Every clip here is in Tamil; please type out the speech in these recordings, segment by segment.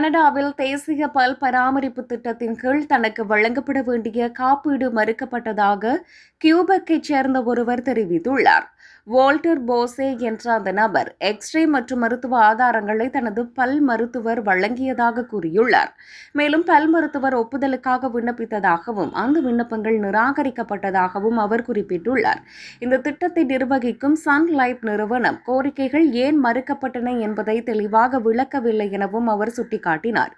கனடாவில் தேசிய பல் பராமரிப்பு திட்டத்தின் கீழ் தனக்கு வழங்கப்பட வேண்டிய காப்பீடு மறுக்கப்பட்டதாக கியூபெக்கைச் சேர்ந்த ஒருவர் தெரிவித்துள்ளார். வால்டர் போசே என்ற அந்த நபர் எக்ஸ்ரே மற்றும் மருத்துவ ஆதாரங்களை தனது பல் மருத்துவர் வழங்கியதாக கூறியுள்ளார். மேலும் பல் மருத்துவர் ஒப்புதலுக்காக விண்ணப்பித்ததாகவும் அந்த விண்ணப்பங்கள் நிராகரிக்கப்பட்டதாகவும் அவர் குறிப்பிட்டுள்ளார். இந்த திட்டத்தை நிர்வகிக்கும் சன் லைஃப் நிறுவனம் கோரிக்கைகள் ஏன் மறுக்கப்பட்டன என்பதை தெளிவாக விளக்கவில்லை எனவும் அவர் சுட்டிக்காட்டினார்.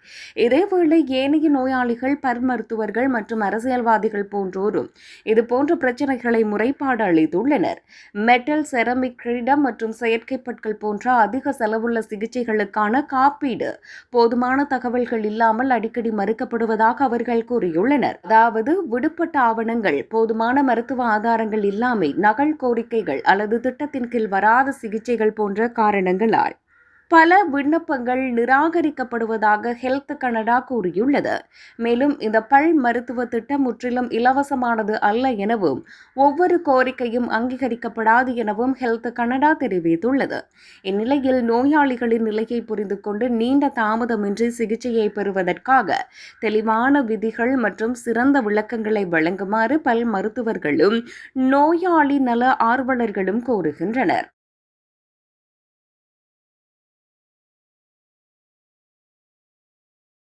இதேவேளை ஏனைய நோயாளிகள், பல் மருத்துவர்கள் மற்றும் அரசியல்வாதிகள் போன்றோரும் இதுபோன்ற பிரச்சினைகளை முறைப்பாடு அளித்துள்ளனர். மெட்டல், செரமிக், கிரீடம் மற்றும் செயற்கை பற்கள் போன்ற அதிக செலவுள்ள சிகிச்சைகளுக்கான காப்பீடு போதுமான தகவல்கள் இல்லாமல் அடிக்கடி மறுக்கப்படுவதாக அவர்கள் கூறியுள்ளனர். அதாவது விடுபட்ட ஆவணங்கள், போதுமான மருத்துவ ஆதாரங்கள் இல்லாமை, நகல் கோரிக்கைகள் அல்லது திட்டத்தின் கீழ் வராத சிகிச்சைகள் போன்ற காரணங்களால் பல விண்ணப்பங்கள் நிராகரிக்கப்படுவதாக ஹெல்த் கனடா கூறியுள்ளது. மேலும் இந்த பல் மருத்துவ திட்டம் முற்றிலும் இலவசமானது அல்ல எனவும் ஒவ்வொரு கோரிக்கையும் அங்கீகரிக்கப்படாது எனவும் ஹெல்த் கனடா தெரிவித்துள்ளது. இந்நிலையில் நோயாளிகளின் நிலையை புரிந்து கொண்டு நீண்ட தாமதமின்றி சிகிச்சையை பெறுவதற்காக தெளிவான விதிகள் மற்றும் சிறந்த விளக்கங்களை வழங்குமாறு பல் மருத்துவர்களும் நோயாளி நல ஆர்வலர்களும் கோருகின்றனர்.